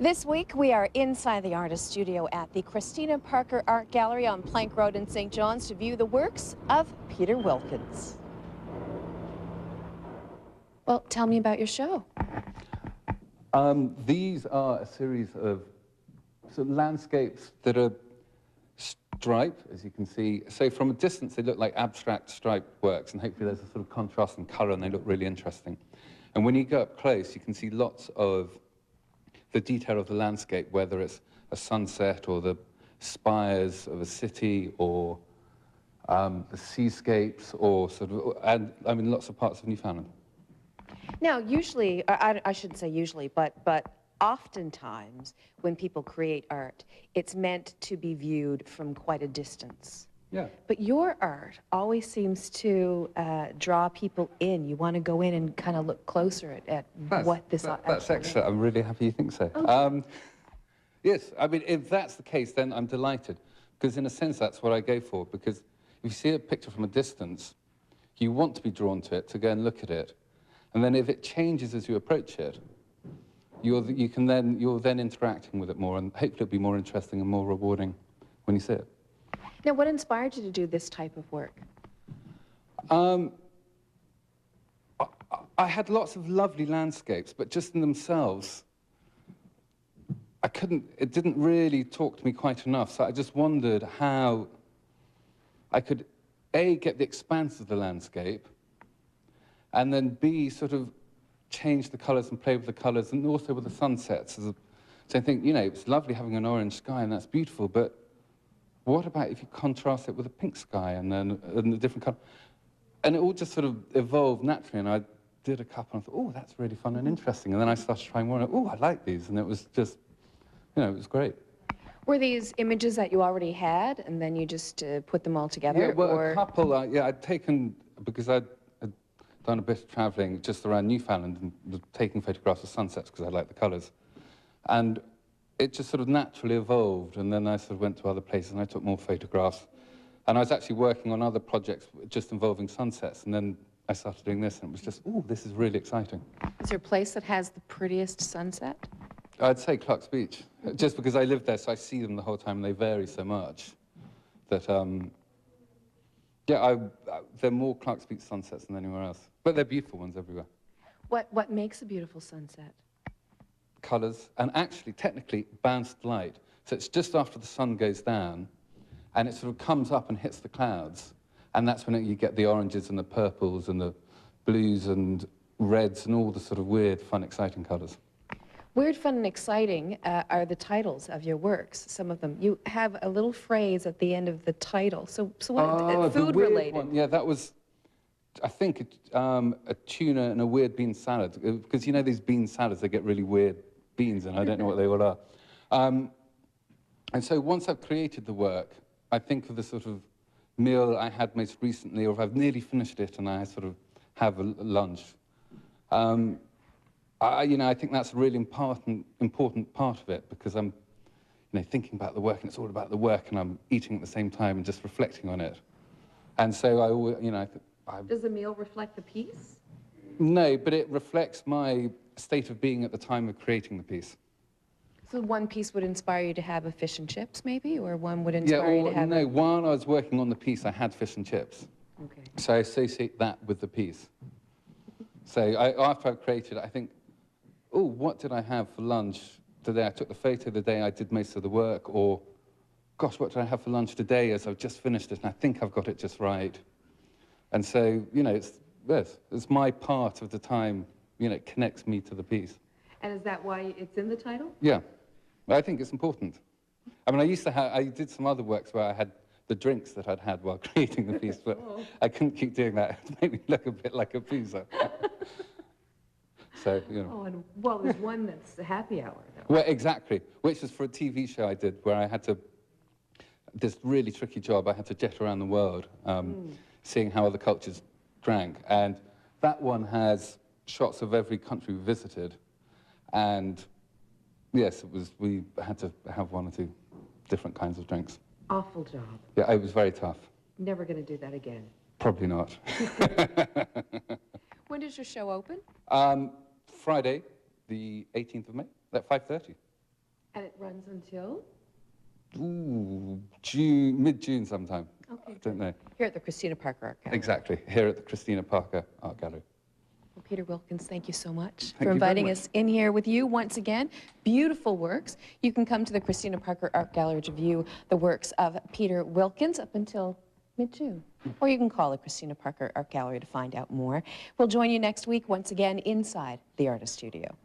This week, we are inside the artist studio at the Christina Parker Art Gallery on Plank Road in St. John's to view the works of Peter Wilkins. Well, tell me about your show. These are a series of sort of landscapes that are striped, as you can see. So from a distance, they look like abstract striped works, and hopefully there's a sort of contrast in colour, and they look really interesting. And when you go up close, you can see lots of the detail of the landscape, whether it's a sunset or the spires of a city or the seascapes or sort of, and I mean, lots of parts of Newfoundland. Now, usually, I shouldn't say usually, but oftentimes when people create art, it's meant to be viewed from quite a distance. Yeah. But your art always seems to draw people in. You want to go in and kind of look closer at what this That's excellent. I'm really happy you think so. Okay. Yes, I mean, if that's the case, then I'm delighted. Because in a sense, that's what I go for. Because if you see a picture from a distance, you want to be drawn to it, to go and look at it. And then if it changes as you approach it, you're then interacting with it more, and hopefully it'll be more interesting and more rewarding when you see it. Now, what inspired you to do this type of work? I had lots of lovely landscapes, but just in themselves, it didn't really talk to me quite enough. So I just wondered how I could, A, get the expanse of the landscape, and then B, sort of change the colours and play with the colours, and also with the sunsets. So I think, you know, it's lovely having an orange sky, and that's beautiful, but what about if you contrast it with a pink sky and then a different colour? And it all just sort of evolved naturally, and I did a couple, and I thought, oh, that's really fun and interesting. And then I started trying more, and oh, I like these, and it was just, you know, it was great. Were these images that you already had, and then you just put them all together? Yeah, well, or? A couple, yeah, I'd taken, because I'd done a bit of travelling just around Newfoundland and was taking photographs of sunsets because I liked the colours. And it just sort of naturally evolved, and then I sort of went to other places and I took more photographs. And I was actually working on other projects just involving sunsets, and then I started doing this, and it was just, oh, this is really exciting. Is there a place that has the prettiest sunset? I'd say Clark's Beach, just because I live there, so I see them the whole time, and they vary so much that, yeah, they're more Clark's Beach sunsets than anywhere else, but they're beautiful ones everywhere. What makes a beautiful sunset? Colours, and actually, technically, bounced light. So it's just after the sun goes down, and it sort of comes up and hits the clouds, and that's when you get the oranges and the purples and the blues and reds and all the sort of weird, fun, exciting colours. Weird, fun, and exciting are the titles of your works, some of them. You have a little phrase at the end of the title. So what, food-related? One, yeah, that was, I think, a tuna and a weird bean salad. Because, you know, these bean salads, they get really weird beans, and I don't know what they all are. And so once I've created the work, I think of the sort of meal I had most recently, or if I've nearly finished it and I sort of have a lunch. You know, I think that's a really important part of it, because I'm, you know, thinking about the work, and it's all about the work, and I'm eating at the same time and just reflecting on it. And so I always, you know, Does the meal reflect the piece? No, but it reflects my state of being at the time of creating the piece. So one piece would inspire you to have a fish and chips, maybe, or one would inspire you to have no, while I was working on the piece, I had fish and chips. Okay. So I associate that with the piece. So after I've created it, I think, oh, what did I have for lunch today? I took the photo the day I did most of the work, or, gosh, what did I have for lunch today as I've just finished it, and I think I've got it just right. And so, you know, it's my part of the time, you know, it connects me to the piece. And is that why it's in the title? Yeah, I think it's important. I mean, I did some other works where I had the drinks that I'd had while creating the piece, but I couldn't keep doing that. It made me look a bit like a boozer. So, you know. Oh, and well, there's one that's a happy hour, though. Well, exactly, which was for a TV show I did where I had to, this really tricky job, I had to jet around the world, seeing how other cultures drank. And that one has shots of every country we visited. And yes, we had to have one or two different kinds of drinks. Awful job. Yeah, it was very tough. Never going to do that again. Probably not. When does your show open? Friday, the 18th of May, at 5:30. And it runs until? Ooh, June, mid-June sometime. Okay, I don't know. Here at the Christina Parker Art Gallery. Exactly, here at the Christina Parker Art Gallery. Well, Peter Wilkins, thank you so much Thank for you very inviting much. us in here with you once again. Beautiful works. You can come to the Christina Parker Art Gallery to view the works of Peter Wilkins up until mid-June. Or you can call the Christina Parker Art Gallery to find out more. We'll join you next week once again inside the Artist Studio.